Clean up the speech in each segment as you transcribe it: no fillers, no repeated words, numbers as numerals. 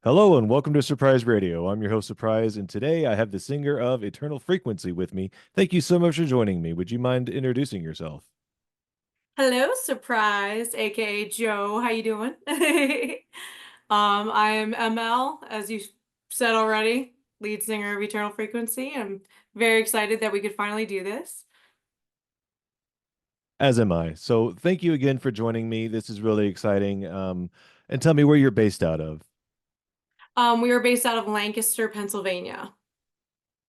Hello and welcome to Surprise Radio. I'm your host, Surprise, and today I have the singer of Eternal Frequency with me. Thank you so much for joining me. Would you mind introducing yourself? Hello, Surprise, aka Joe. How you doing? I'm Emelle, as you said already, lead singer of Eternal Frequency. I'm very excited that we could finally do this. As am I. So thank you again for joining me. This is really exciting. And tell me where you're based out of. We are based out of Lancaster, Pennsylvania.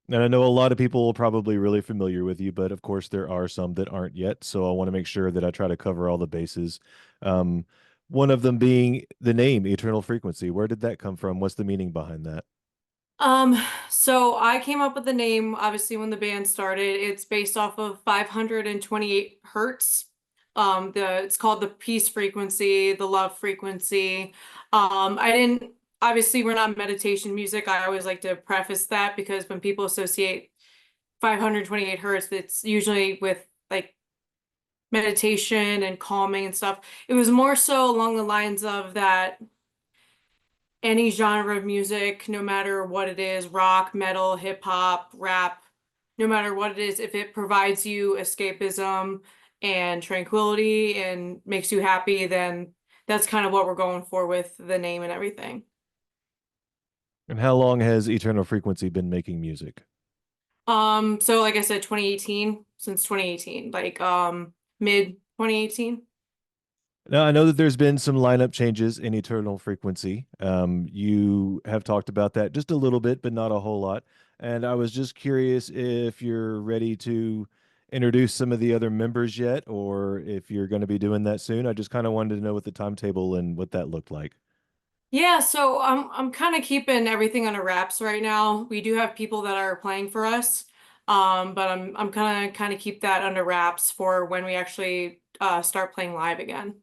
And I know a lot of people are probably really familiar with you, but of course there are some that aren't yet. So I want to make sure that I try to cover all the bases. Um, one of them being the name Eternal Frequency. Where did that come from? What's the meaning behind that? Um, so I came up with the name, obviously, when the band started. It's based off of 528 hertz. It's called the peace frequency, the love frequency. I didn't, obviously, we're not meditation music. I always like to preface that because when people associate 528 hertz, it's usually with like meditation and calming and stuff. It was more so along the lines of that any genre of music, no matter what it is, rock, metal, hip hop, rap, no matter what it is, if it provides you escapism and tranquility and makes you happy, then that's kind of what we're going for with the name and everything. And how long has Eternal Frequency been making music? So like I said, 2018, since 2018, like mid 2018. Now, I know that there's been some lineup changes in Eternal Frequency. You have talked about that just a little bit, but not a whole lot. And I was just curious if you're ready to introduce some of the other members yet, or if you're going to be doing that soon. I just kind of wanted to know what the timetable and what that looked like. Yeah, so I'm kind of keeping everything under wraps right now. We do have people that are playing for us, but I'm kind of keep that under wraps for when we actually start playing live again.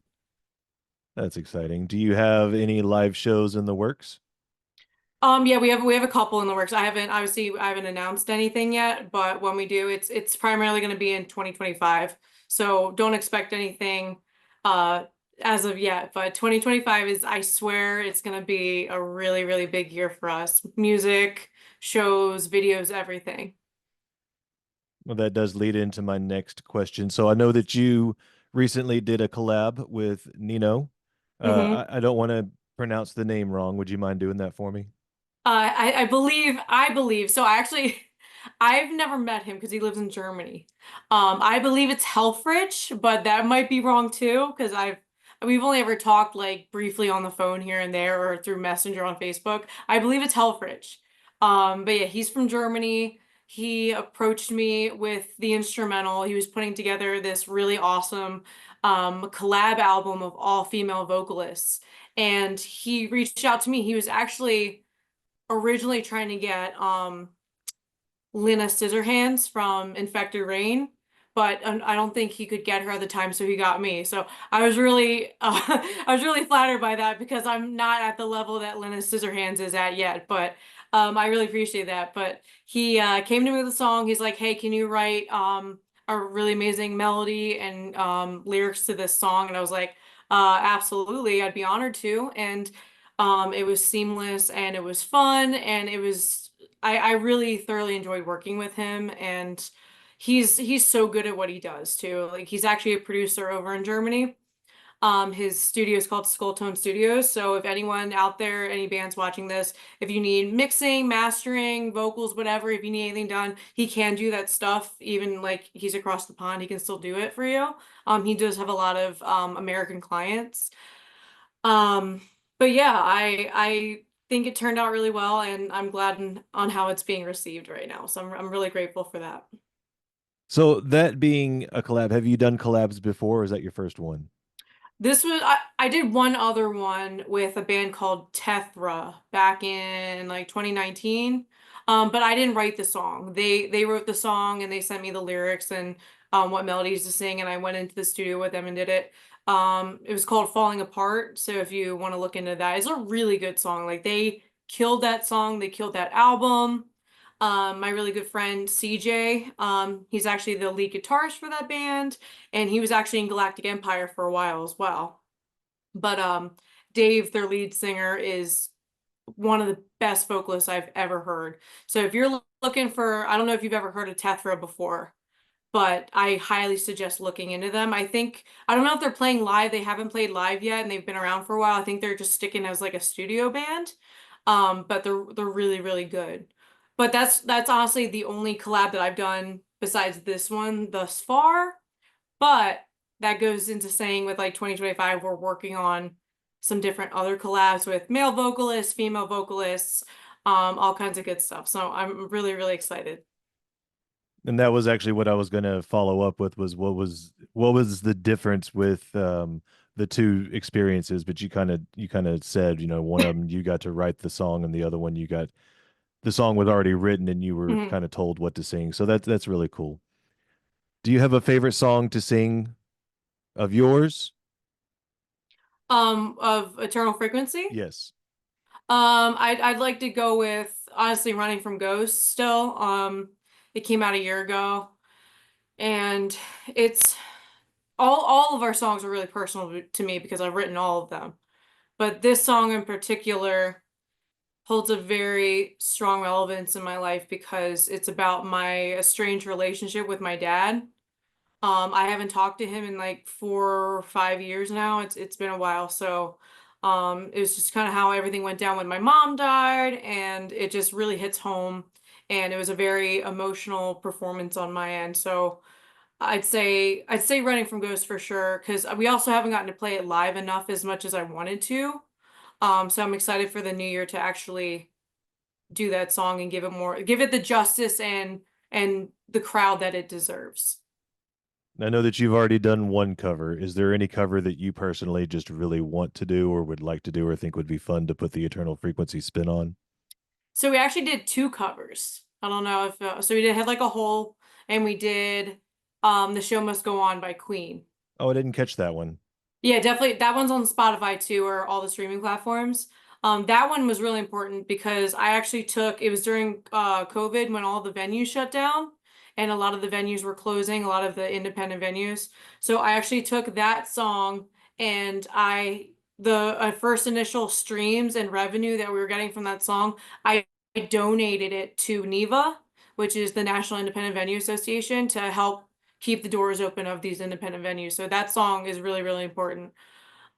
That's exciting. Do you have any live shows in the works? Yeah, we have a couple in the works. I haven't announced anything yet, but when we do, it's primarily going to be in 2025. So don't expect anything uh as of yet, but 2025 is, I swear, it's going to be a really, really big year for us. Music, shows, videos, everything. Well, that does lead into my next question. So I know that you recently did a collab with Nino. I don't want to pronounce the name wrong. Would you mind doing that for me? I believe. So I actually, I've never met him because he lives in Germany. I believe it's Helfrich, but that might be wrong too because we've only ever talked like briefly on the phone here and there or through Messenger on Facebook. I believe it's Helfrich. But yeah, he's from Germany. He approached me with the instrumental. He was putting together this really awesome collab album of all female vocalists, and he reached out to me. He was actually originally trying to get Lena Scissorhands from Infected Rain, but I don't think he could get her at the time, so he got me. So I was really I was really flattered by that because I'm not at the level that Lena Scissorhands is at yet, but I really appreciate that. But he came to me with a song. He's like, "Hey, can you write a really amazing melody and lyrics to this song?" And I was like, absolutely, I'd be honored to." And it was seamless and it was fun and it was I really thoroughly enjoyed working with him, and he's so good at what he does too. Like he's actually a producer over in Germany. His studio is called Skulltone Studios. So if anyone out there, any bands watching this, if you need mixing, mastering, vocals, whatever, if you need anything done, he can do that stuff. Even like he's across the pond, he can still do it for you. He does have a lot of American clients. Um, but yeah, I think it turned out really well, and I'm glad on how it's being received right now. So I'm really grateful for that. So that being a collab, have you done collabs before, or is that your first one? I did one other one with a band called Tethra back in like 2019. But I didn't write the song. They wrote the song and they sent me the lyrics and what melodies to sing, and I went into the studio with them and did it. It was called Falling Apart. So if you want to look into that, it's a really good song. Like they killed that song, they killed that album. My really good friend CJ, he's actually the lead guitarist for that band, and he was actually in Galactic Empire for a while as well. But Dave, their lead singer, is one of the best vocalists I've ever heard. So if you're looking for, I don't know if you've ever heard of Tethra before, but I highly suggest looking into them. I don't know if they're playing live. They haven't played live yet, and they've been around for a while. I think they're just sticking as like a studio band. But they're really, really good. But that's honestly the only collab that I've done besides this one thus far. But that goes into saying with like 2025, we're working on some different other collabs with male vocalists, female vocalists, all kinds of good stuff. So I'm really, really excited. And that was actually what I was going to follow up with was what was the difference with the two experiences, but you kind of said, one of them you got to write the song and the other one you got the song was already written and you were Mhm. kind of told what to sing. So that's really cool. Do you have a favorite song to sing of yours? Of Eternal Frequency. Yes. I'd like to go with honestly Running from Ghosts still. It came out a year ago, and it's all of our songs are really personal to me because I've written all of them. But this song in particular holds a very strong relevance in my life because it's about my estranged relationship with my dad. I haven't talked to him in like 4 or 5 years now. It's been a while. So it was just kind of how everything went down when my mom died, and it just really hits home. And it was a very emotional performance on my end. So I'd say Running from Ghosts for sure, because we also haven't gotten to play it live enough as much as I wanted to. So I'm excited for the new year to actually do that song and give it the justice and the crowd that it deserves. I know that you've already done one cover. Is there any cover that you personally just really want to do or would like to do or think would be fun to put the Eternal Frequency spin on? So we actually did two covers. I don't know if so we did had like a whole and we did The Show Must Go On by Queen. Oh, I didn't catch that one. Yeah, definitely. That one's on Spotify too, or all the streaming platforms. That one was really important because I actually it was during COVID when all the venues shut down and a lot of the venues were closing, a lot of the independent venues. So I actually took that song and the first initial streams and revenue that we were getting from that song, I donated it to NEVA, which is the National Independent Venue Association, to help keep the doors open of these independent venues. So that song is really, really important.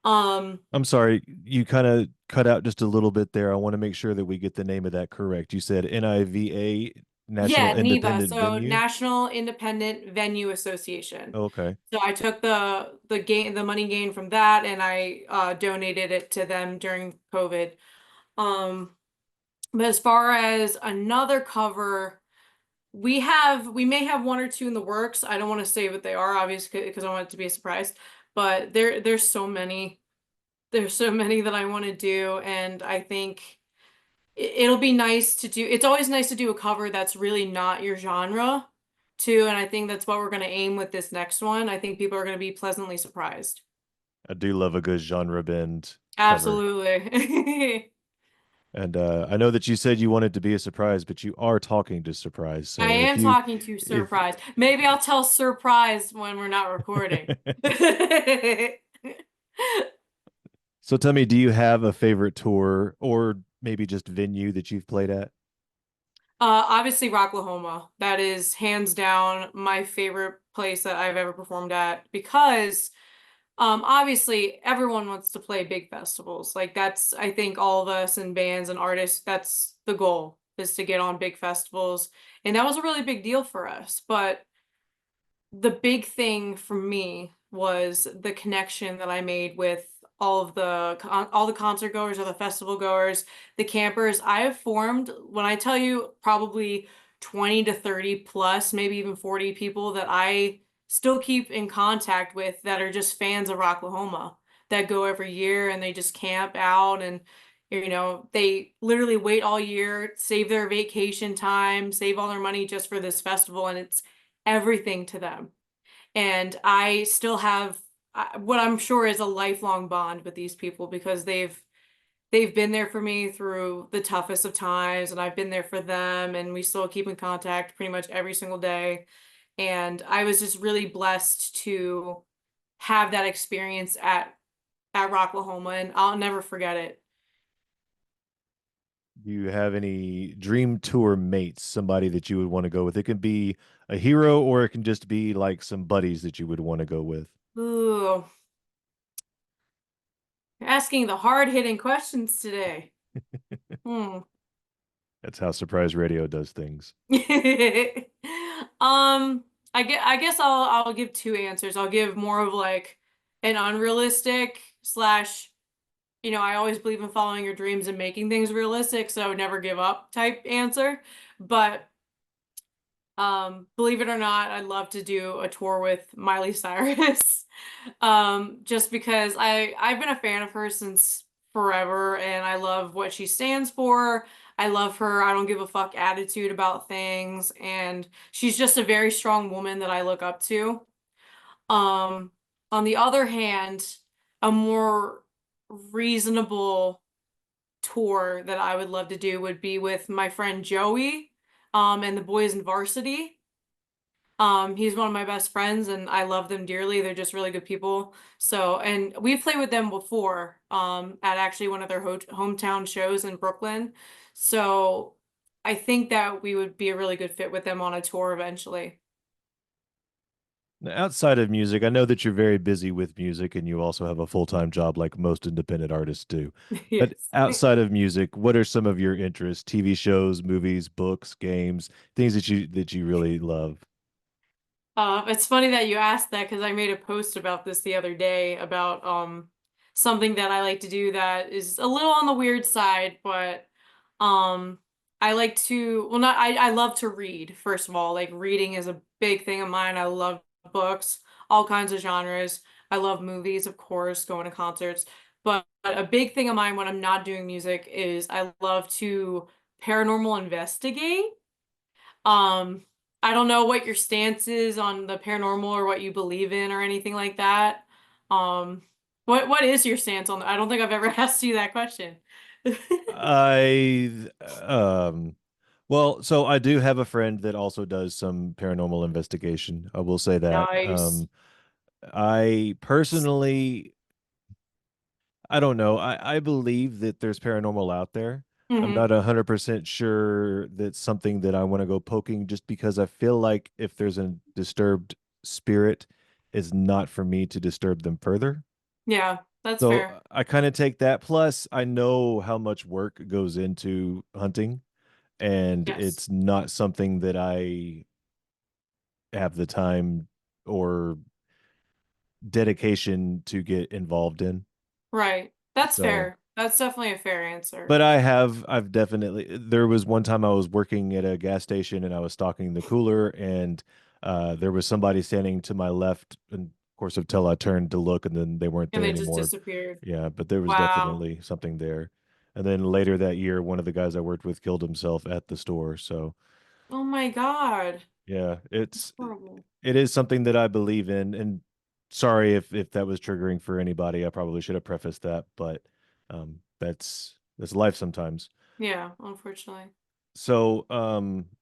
Um, I'm sorry, you kind of cut out just a little bit there. I want to make sure that we get the name of that correct. You said NIVA, National yeah, NEVA, Independent so Venue. National Independent Venue Association. Okay. So I took the money gain from that and I donated it to them during COVID. Um, but as far as another cover, we may have one or two in the works. I don't want to say what they are, obviously, because I want it to be a surprise. But there's so many. There's so many that I want to do, and I think it'll be nice to do. It's always nice to do a cover that's really not your genre, too, and I think that's what we're going to aim with this next one. I think people are going to be pleasantly surprised. I do love a good genre bend cover. Absolutely. And I know that you said you wanted to be a surprise, but you are talking to surprise. I So am talking to if surprise. Maybe I'll tell surprise when we're not recording. so tell me, do you have a favorite tour or maybe just venue that you've played at? Obviously Rocklahoma. That is hands down my favorite place that I've ever performed at because obviously everyone wants to play big festivals. Like that's I think all of us and bands and artists, that's the goal is to get on big festivals. And that was a really big deal for us. But the big thing for me was the connection that I made with all the concert goers or the festival goers, the campers. I have formed, when I tell you, probably 20 to 30 plus, maybe even 40 people that I still keep in contact with that are just fans of Rocklahoma that go every year and they just camp out and they literally wait all year, save their vacation time, save all their money just for this festival, and it's everything to them. And I still have what I'm sure is a lifelong bond with these people because they've been there for me through the toughest of times, and I've been there for them, and we still keep in contact pretty much every single day. And I was just really blessed to have that experience at Rocklahoma, and I'll never forget it. Do you have any dream tour mates, somebody that you would want to go with? It can be a hero or it can just be like some buddies that you would want to go with. Ooh, you're asking the hard-hitting questions today. Hmm. That's how surprise radio does things. Um, I guess I'll give two answers. I'll give more of like an unrealistic slash, I always believe in following your dreams and making things realistic, so never give up type answer. But believe it or not, I'd love to do a tour with Miley Cyrus. Just because I've been a fan of her since forever and I love what she stands for. I love her I don't give a fuck attitude about things, and she's just a very strong woman that I look up to. Um, on the other hand, a more reasonable tour that I would love to do would be with my friend Joey, and the boys in varsity. He's one of my best friends and I love them dearly. They're just really good people. So, and we've played with them before, at actually one of their ho hometown shows in Brooklyn. So I think that we would be a really good fit with them on a tour eventually. Now, outside of music, I know that you're very busy with music and you also have a full-time job like most independent artists do. But Yes. outside of music, what are some of your interests? TV shows, movies, books, games, things that you really love? It's funny that you asked that because I made a post about this the other day about something that I like to do that is a little on the weird side, but um I like to, well, not I love to read, first of all. Like reading is a big thing of mine. I love books, all kinds of genres. I love movies, of course, going to concerts. But a big thing of mine when I'm not doing music is I love to paranormal investigate. Um, I don't know what your stance is on the paranormal or what you believe in or anything like that. Um, what is your stance on that? I don't think I've ever asked you that question. I well, so I do have a friend that also does some paranormal investigation. I will say that. Nice. I personally, I don't know. I believe that there's paranormal out there. I'm Hmm. not 100% sure that's something that I want to go poking just because I feel like if there's a disturbed spirit, it's not for me to disturb them further. Yeah, that's So fair. I kind of take that. Plus, I know how much work goes into hunting, and Yes. it's not something that I have the time or dedication to get involved in. Right. That's So, fair. That's definitely a fair answer. but I've definitely, there was one time I was working at a gas station and I was stocking the cooler, and there was somebody standing to my left, and of course, until I turned to look, and then they weren't And there they just anymore. disappeared. Yeah, but there was Wow. definitely something there. And then later that year, one of the guys I worked with killed himself at the store. So, Oh my God. yeah, Horrible. it is something that I believe in. And sorry if that was triggering for anybody. I probably should have prefaced that, but that's life sometimes. Yeah, unfortunately. So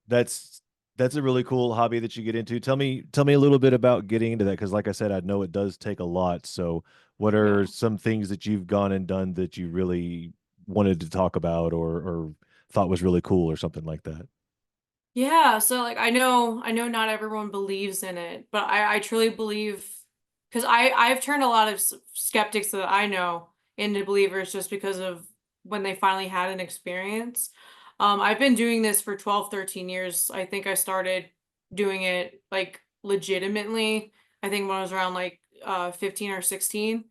that's a really cool hobby that you get into. Tell me a little bit about getting into that, because like I said, I know it does take a lot. So what Yeah. are some things that you've gone and done that you really wanted to talk about or thought was really cool or something like that? Yeah, so like I know not everyone believes in it, but I truly believe, because I've turned a lot of skeptics that I know into believers just because of when they finally had an experience. I've been doing this for 12, 13 years. I think I started doing it like legitimately, I think when I was around like 15 or 16.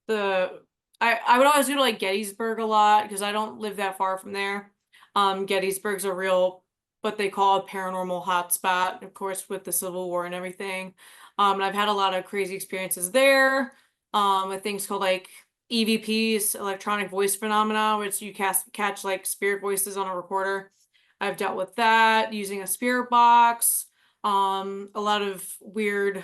The I would always go to like Gettysburg a lot because I don't live that far from there. Gettysburg's a real, what they call a paranormal hotspot, of course, with the Civil War and everything. And I've had a lot of crazy experiences there. With things called like EVPs, electronic voice phenomena, which you catch like spirit voices on a recorder. I've dealt with that using a spirit box. A lot of weird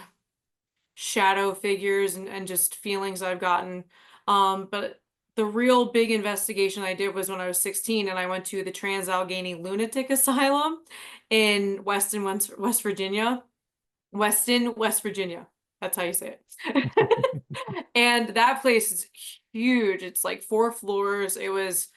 shadow figures and just feelings I've gotten. But the real big investigation I did was when I was 16 and I went to the Trans-Allegheny Lunatic Asylum in West Virginia. Weston, West Virginia. That's how you say it. And that place is huge. It's like 4 floors. It was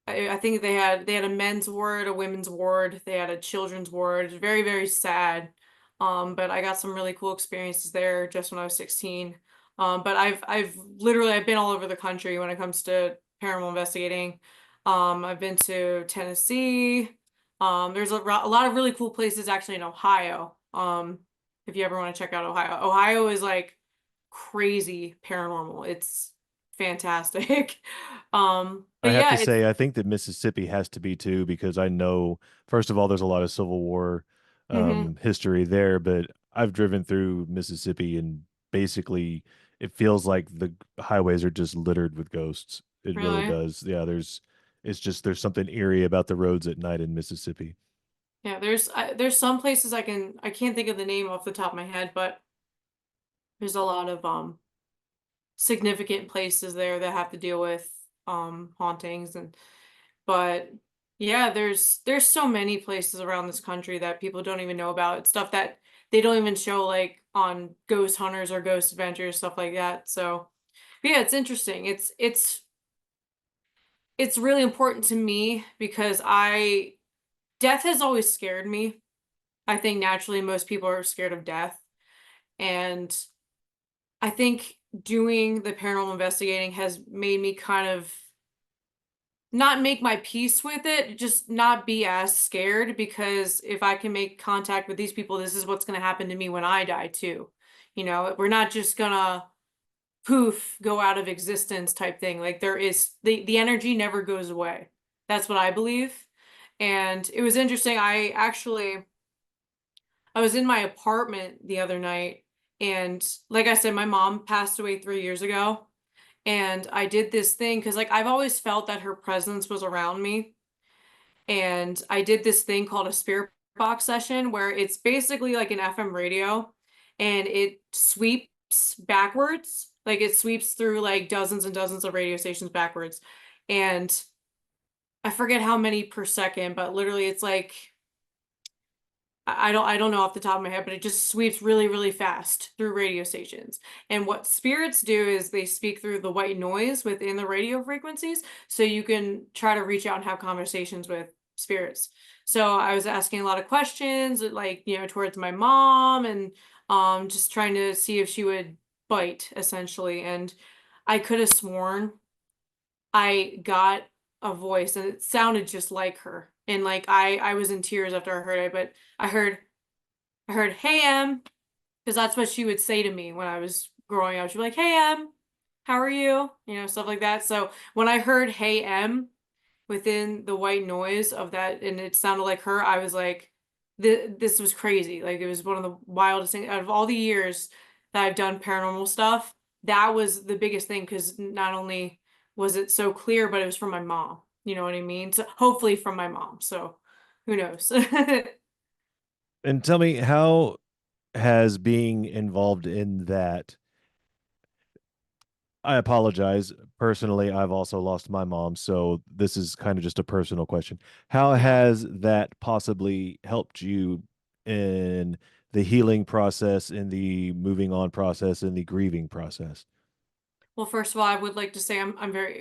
I think they had a men's ward, a women's ward, they had a children's ward. It's very, very sad. But I got some really cool experiences there just when I was 16. But I've been all over the country when it comes to paranormal investigating. I've been to Tennessee. There's a lot of really cool places actually in Ohio. If you ever want to check out Ohio. Ohio is like crazy paranormal. It's fantastic. I But have yeah, to it's say, I think that Mississippi has to be too, because I know, first of all, there's a lot of Civil War hmm history there, but I've driven through Mississippi and basically it feels like the highways are just littered with ghosts. It really really. does. Yeah, it's just, there's something eerie about the roads at night in Mississippi. Yeah, there's some places I can't think of the name off the top of my head, but there's a lot of significant places there that have to deal with hauntings and but yeah, there's so many places around this country that people don't even know about. It's stuff that they don't even show like on Ghost Hunters or Ghost Adventures, stuff like that. So but yeah, it's interesting. It's really important to me because I death has always scared me. I think naturally most people are scared of death. And I think doing the paranormal investigating has made me kind of not make my peace with it, just not be as scared because if I can make contact with these people, this is what's going to happen to me when I die too. We're not just gonna poof, go out of existence type thing. Like there is the energy never goes away. That's what I believe. And it was interesting. I was in my apartment the other night, and like I said, my mom passed away 3 years ago. And I did this thing because, like, I've always felt that her presence was around me. And I did this thing called a spirit box session where it's basically like an FM radio and it sweeps backwards. Like, it sweeps through like dozens and dozens of radio stations backwards. And I forget how many per second, but literally it's like I don't know off the top of my head, but it just sweeps really, really fast through radio stations. And what spirits do is they speak through the white noise within the radio frequencies, so you can try to reach out and have conversations with spirits. So I was asking a lot of questions, like, towards my mom and just trying to see if she would bite, essentially. And I could have sworn I got a voice and it sounded just like her. And like I was in tears after I heard it, but I heard I heard, "Hey, Em," because that's what she would say to me when I was growing up. She'd be like, "Hey, Em, how are you?" Stuff like that. So when I heard "Hey, Em" within the white noise of that, and it sounded like her, I was like, "This was crazy." Like it was one of the wildest things out of all the years that I've done paranormal stuff. That was the biggest thing because not only was it so clear, but it was from my mom. You know what I mean? So hopefully from my mom. So who knows? And tell me, how has being involved in that, I apologize. Personally, I've also lost my mom, so this is kind of just a personal question. How Yeah. has that possibly helped you in the healing process, in the moving on process, in the grieving process? Well, first of all, I would like to say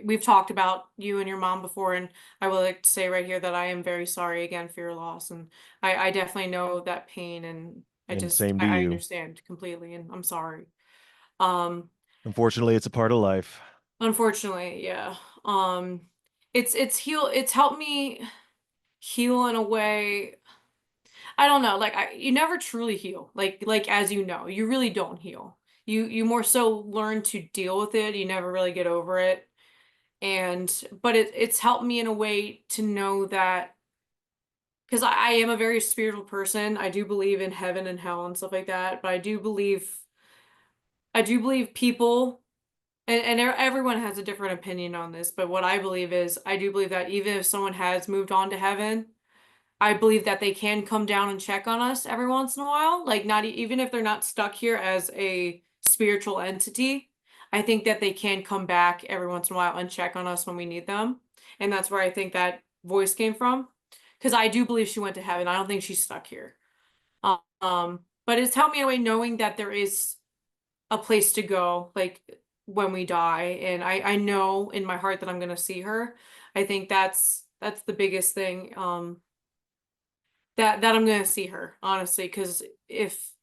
we've talked about you and your mom before, and I would like to say right here that I am very sorry again for your loss. And I definitely know that pain and And same to I you. understand completely and I'm sorry. Um, Unfortunately, it's a part of life. Unfortunately, yeah. Um, it's helped me heal in a way. I don't know, like you never truly heal. Like as you know, you really don't heal. You more so learn to deal with it. You never really get over it. But it's helped me in a way to know that because I am a very spiritual person. I do believe in heaven and hell and stuff like that, but I do believe people and everyone has a different opinion on this, but what I believe is I do believe that even if someone has moved on to heaven, I believe that they can come down and check on us every once in a while. Like not even if they're not stuck here as a spiritual entity, I think that they can come back every once in a while and check on us when we need them. And that's where I think that voice came from. Because I do believe she went to heaven. I don't think she's stuck here. But it's helped me in a way knowing that there is a place to go, like when we die. And I know in my heart that I'm gonna see her. I think that's the biggest thing that I'm gonna see her, honestly, because if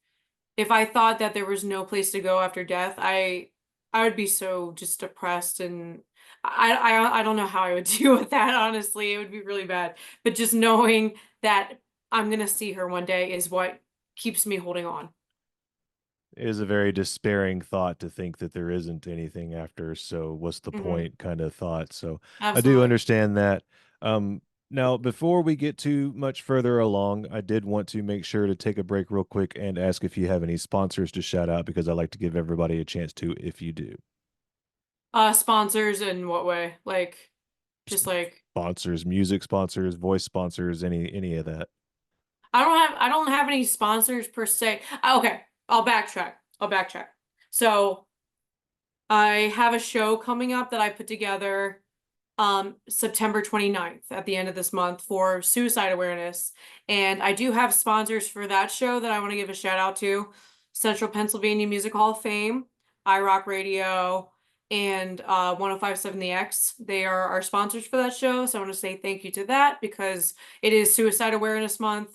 I thought that there was no place to go after death, I would be so just depressed, and I don't know how I would deal with that, honestly. It would be really bad. But just knowing that I'm gonna see her one day is what keeps me holding on. It is a very despairing thought to think that there isn't anything after. So what's the Hmm. point kind of thought. So I do Absolutely. understand that. Now, before we get too much further along, I did want to make sure to take a break real quick and ask if you have any sponsors to shout out because I like to give everybody a chance to if you do. Sponsors in what way? Like, just like Sponsors, music sponsors, voice sponsors, any of that. I don't have any sponsors per se. Okay, I'll backtrack. I'll backtrack. So I have a show coming up that I put together September 29th at the end of this month for suicide awareness. And I do have sponsors for that show that I want to give a shout out to. Central Pennsylvania Music Hall of Fame, iRock Radio, and 1057 The X. They are our sponsors for that show. So I want to say thank you to that because it is Suicide Awareness Month.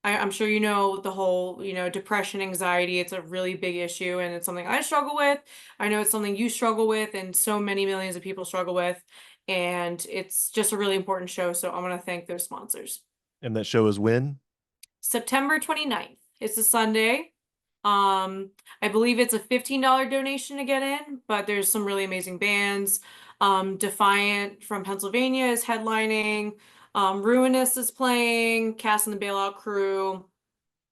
I'm sure you know the whole, depression, anxiety. It's a really big issue and it's something I struggle with. I know it's something you struggle with and so many millions of people struggle with. And it's just a really important show. So I want to thank those sponsors. And that show is when? September 29th. It's a Sunday. Um, I believe it's a $15 donation to get in, but there's some really amazing bands. Defiant from Pennsylvania is headlining. Ruinous is playing. Cass and the Bailout Crew.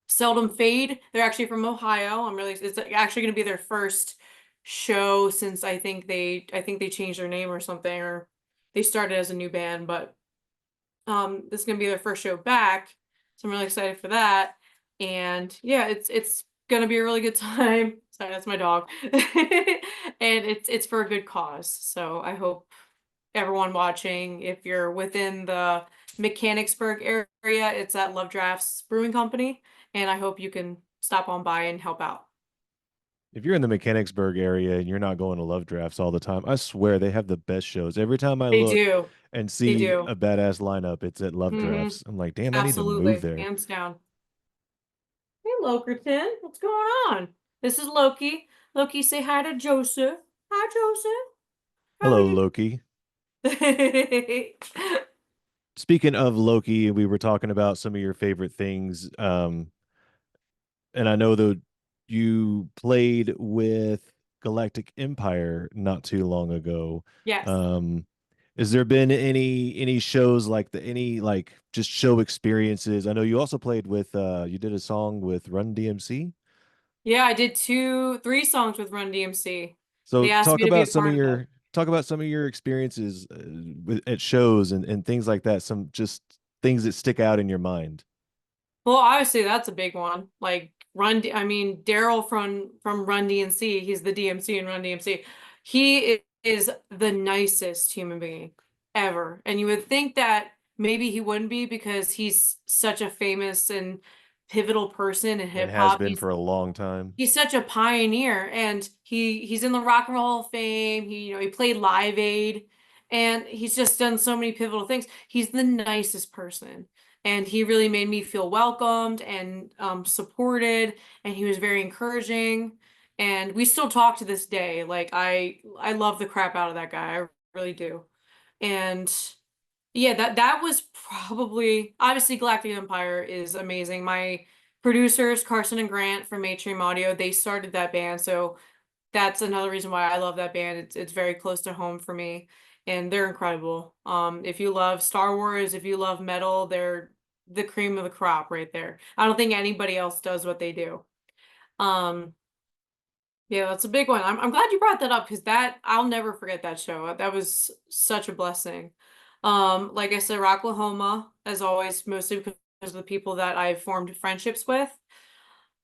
Seldom Fade. They're actually from Ohio. It's actually going to be their first show since I think they changed their name or something, or they started as a new band, but this is going to be their first show back. So I'm really excited for that. And yeah, it's going to be a really good time. Sorry, that's my dog. And it's for a good cause. So I hope everyone watching, if you're within the Mechanicsburg area, it's at Love Drafts Brewing Company, and I hope you can stop on by and help out. If you're in the Mechanicsburg area and you're not going to Love Drafts all the time, I swear they have the best shows. Every time I They look do. and They see do. a badass lineup, it's at Love Hmm. Drafts. I'm like, damn, I need to move Absolutely. there. Hands down. Hey, Lokerton, what's going on? This is Loki. Loki, say hi to Joseph. Hi, Joseph. How are Hello, you Loki. doing? Speaking of Loki, we were talking about some of your favorite things. And I know that you played with Galactic Empire not too long ago. Yes. Um, has there been any shows like any like just show experiences? I know you also played with you did a song with Run DMC. Yeah, I did three songs with Run DMC. So They asked me to be a part of it. talk about some of your experiences at shows and things like that. Some just things that stick out in your mind. Well, obviously that's a big one. Like I mean, Daryl from Run DMC, he's the DMC in Run DMC. Is the nicest human being ever. And you would think that maybe he wouldn't be because he's such a famous and pivotal person in And hip has hop. been for a long time. He's such a pioneer, and he's in the Rock and Roll Hall of Fame. He played Live Aid, and he's just done so many pivotal things. He's the nicest person, and he really made me feel welcomed and supported, and he was very encouraging. And we still talk to this day. Like I love the crap out of that guy. I really do. And yeah, that was probably obviously Galactic Empire is amazing. My producers, Carson and Grant from Atrium Audio, they started that band, so that's another reason why I love that band. It's very close to home for me, and they're incredible. If you love Star Wars, if you love metal, they're the cream of the crop right there. I don't think anybody else does what they do. Um, yeah, that's a big one. I'm glad you brought that up because that I'll never forget that show. That was such a blessing. Like I said, Rocklahoma, as always, mostly because of the people that I've formed friendships with.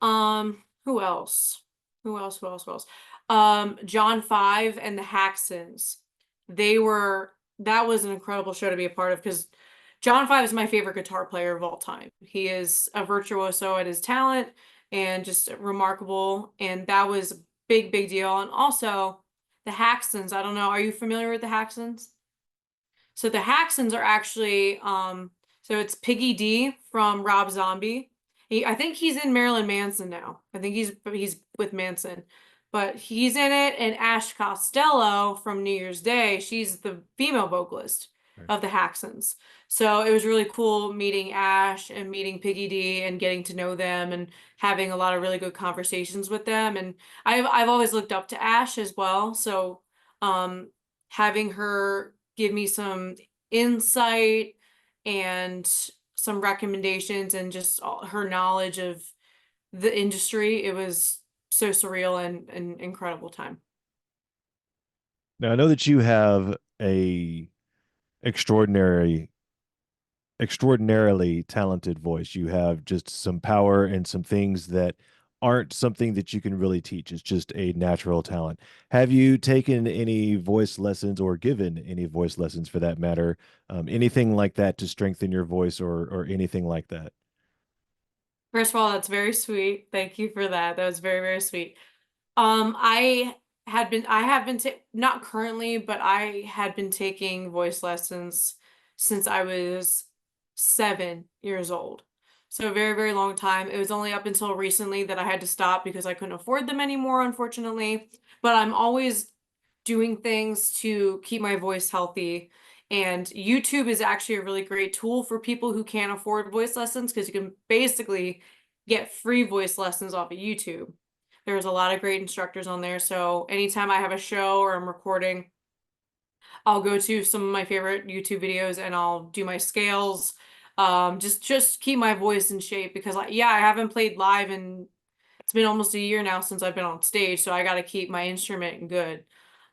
Who else? Who else? John Five and the Haxons. That was an incredible show to be a part of because John Five is my favorite guitar player of all time. He is a virtuoso at his talent and just remarkable. And that was a big, big deal. And also the Haxons. I don't know. Are you familiar with the Haxons? So the Haxons are actually so it's Piggy D from Rob Zombie. I think he's in Marilyn Manson now. I think he's with Manson. But he's in it, and Ash Costello from New Year's Day, she's the female vocalist Right. of the Haxons. So it was really cool meeting Ash and meeting Piggy D and getting to know them and having a lot of really good conversations with them. And I've always looked up to Ash as well. So um having her give me some insight and some recommendations and just her knowledge of the industry, it was so surreal and an incredible time. Now I know that you have a extraordinary extraordinarily talented voice. You have just some power and some things that aren't something that you can really teach. It's just a natural talent. Have you taken any voice lessons or given any voice lessons for that matter? Anything like that to strengthen your voice or anything like that? First of all, that's very sweet. Thank you for that. That was very, very sweet. I have been not currently, but I had been taking voice lessons since I was 7 years old. So a very, very long time. It was only up until recently that I had to stop because I couldn't afford them anymore, unfortunately. But I'm always doing things to keep my voice healthy. And YouTube is actually a really great tool for people who can't afford voice lessons because you can basically get free voice lessons off of YouTube. There's a lot of great instructors on there. So anytime I have a show or I'm recording, I'll go to some of my favorite YouTube videos and I'll do my scales. Just keep my voice in shape because yeah, I haven't played live and it's been almost a year now since I've been on stage, so I got to keep my instrument good.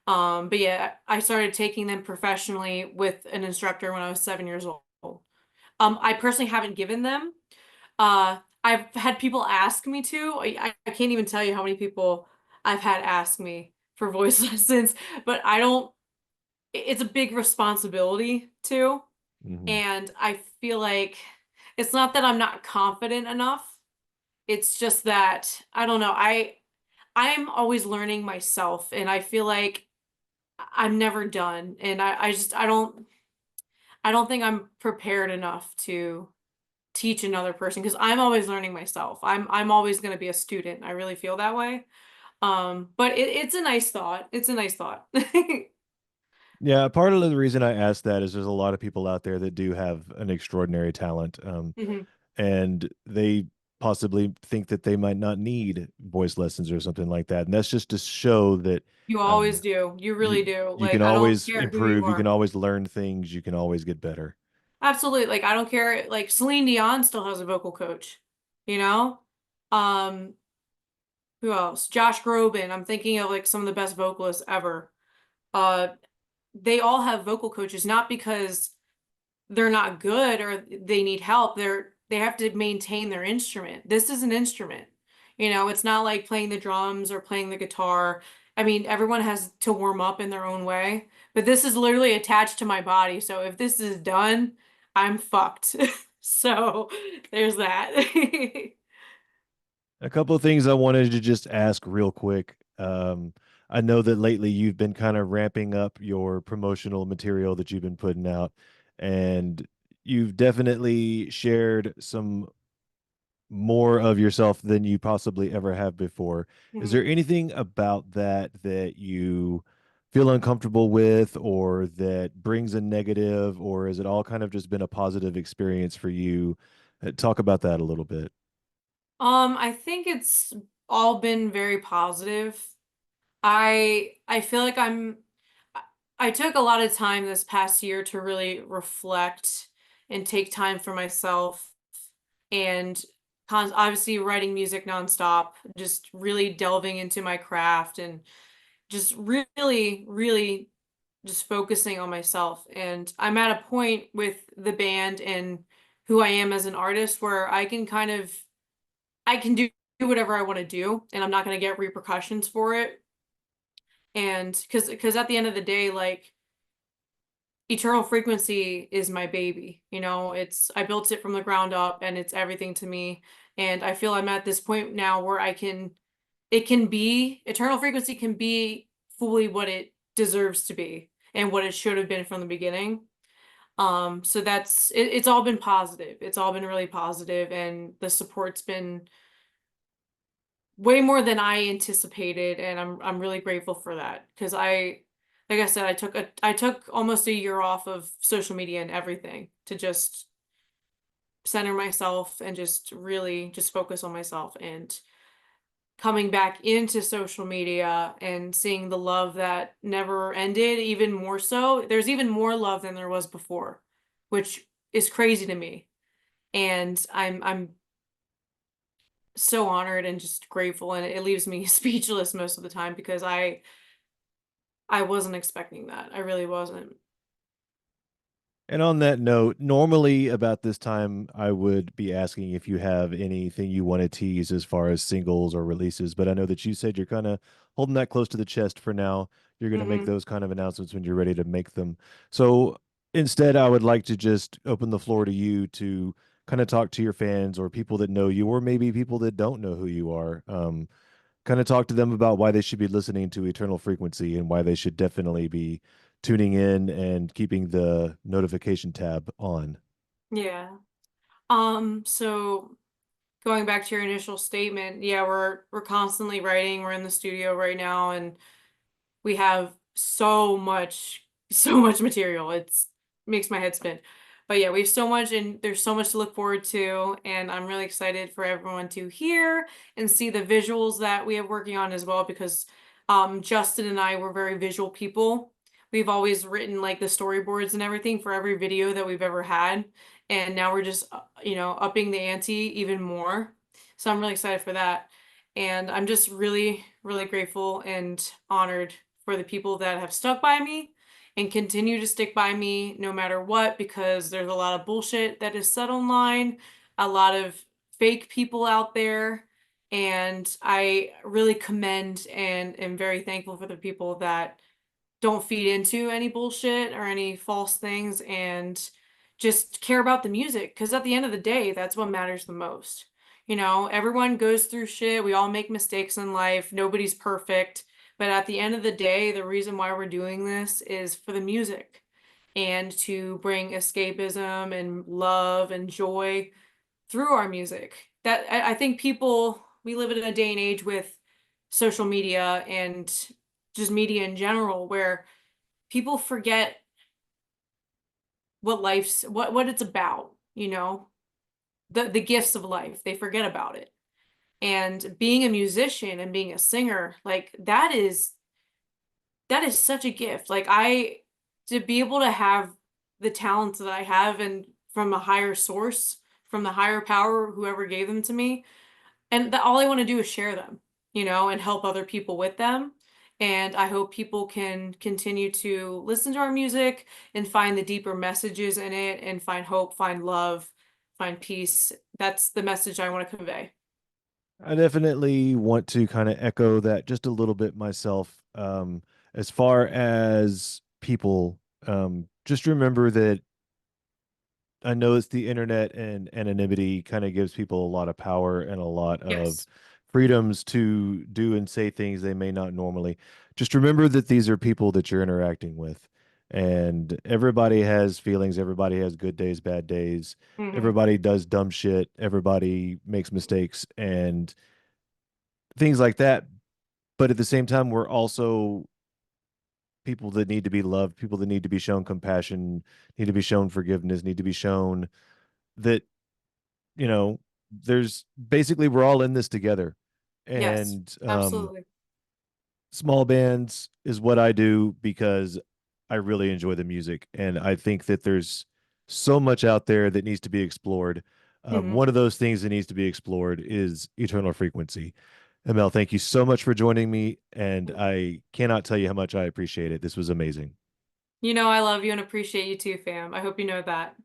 But yeah, I started taking them professionally with an instructor when I was 7 years old. I personally haven't given them. I've had people ask me to. I can't even tell you how many people I've had ask me for voice lessons, but I don't, it's a big responsibility too. Hmm. And I feel like it's not that I'm not confident enough. It's just that I don't know. I'm always learning myself and I feel like I'm never done. And I don't think I'm prepared enough to teach another person because I'm always learning myself. I'm always going to be a student. I really feel that way. But it's a nice thought. It's a nice thought. Yeah, part of the reason I asked that is there's a lot of people out there that do have an extraordinary talent. Mhm. And they possibly think that they might not need voice lessons or something like that. And that's just to show that You always um, do. You really you do. you can Like I don't always care who you improve, you can are. always learn things, you can always get better. Absolutely. Like I don't care. Like Celine Dion still has a vocal coach, you know? Um, who else? Josh Groban. I'm thinking of like some of the best vocalists ever. Uh, they all have vocal coaches, not because they're not good or they need help. They have to maintain their instrument. This is an instrument. It's not like playing the drums or playing the guitar. I mean, everyone has to warm up in their own way, but this is literally attached to my body. So if this is done, I'm fucked. So there's that. A couple of things I wanted to just ask real quick. I know that lately you've been kind of ramping up your promotional material that you've been putting out, and you've definitely shared some more of yourself than you possibly ever have before. Is Mhm. there anything about that that you feel uncomfortable with or that brings a negative, or has it all kind of just been a positive experience for you? Talk about that a little bit. I think it's all been very positive. I feel like I I took a lot of time this past year to really reflect and take time for myself and obviously writing music nonstop, just really delving into my craft and just really, really just focusing on myself. And I'm at a point with the band and who I am as an artist where I can do whatever I want to do and I'm not going to get repercussions for it. And because at the end of the day, like Eternal Frequency is my baby. It's I built it from the ground up and it's everything to me. And I feel I'm at this point now where it can be, Eternal Frequency can be fully what it deserves to be and what it should have been from the beginning. So it's all been positive. It's all been really positive, and the support's been way more than I anticipated, and I'm really grateful for that because like I said, I took almost a year off of social media and everything to just center myself and just really just focus on myself, and coming back into social media and seeing the love that never ended, even more so. There's even more love than there was before, which is crazy to me. And I'm so honored and just grateful, and it leaves me speechless most of the time because I wasn't expecting that. I really wasn't. And on that note, normally about this time, I would be asking if you have anything you want to tease as far as singles or releases, but I know that you said you're kind of holding that close to the chest for now. You're going to make Hmm. those kind of announcements when you're ready to make them. So instead, I would like to just open the floor to you to kind of talk to your fans or people that know you, or maybe people that don't know who you are. Kind of talk to them about why they should be listening to Eternal Frequency and why they should definitely be tuning in and keeping the notification tab on. Yeah. So going back to your initial statement, yeah, we're constantly writing. We're in the studio right now, and we have so much material. It's makes my head spin. But yeah, we have so much, and there's so much to look forward to, and I'm really excited for everyone to hear and see the visuals that we have working on as well, because Justin and I were very visual people. We've always written like the storyboards and everything for every video that we've ever had, and now we're just upping the ante even more. So I'm really excited for that. And I'm just really, really grateful and honored for the people that have stuck by me and continue to stick by me no matter what, because there's a lot of bullshit that is said online, a lot of fake people out there. And I really commend and am very thankful for the people that don't feed into any bullshit or any false things and just care about the music. Because at the end of the day, that's what matters the most. Everyone goes through shit. We all make mistakes in life. Nobody's perfect. But at the end of the day, the reason why we're doing this is for the music and to bring escapism and love and joy through our music. I think we live in a day and age with social media and just media in general where people forget what it's about, the gifts of life. They forget about it. And being a musician and being a singer, like that is such a gift. Like I to be able to have the talents that I have and from a higher source, from the higher power, whoever gave them to me, and all I want to do is share them, and help other people with them. And I hope people can continue to listen to our music and find the deeper messages in it and find hope, find love, find peace. That's the message I want to convey. I definitely want to kind of echo that just a little bit myself. As far as people, just remember that I know it's the internet and anonymity kind of gives people a lot of power and a lot of Yes. freedoms to do and say things they may not normally. Just remember that these are people that you're interacting with. And everybody has feelings, everybody has good days, bad days. Hmm. Everybody does dumb shit, everybody makes mistakes and things like that. But at the same time, we're also people that need to be loved, people that need to be shown compassion, need to be shown forgiveness, need to be shown that you know, there's basically we're all in this together. Yes, And absolutely. small bands is what I do because I really enjoy the music. And I think that there's so much out there that needs to be explored. Hmm. One of those things that needs to be explored is eternal frequency. Emelle, thank you so much for joining me. And I cannot tell you how much I appreciate it. This was amazing. I love you and appreciate you too, fam. I hope you know that.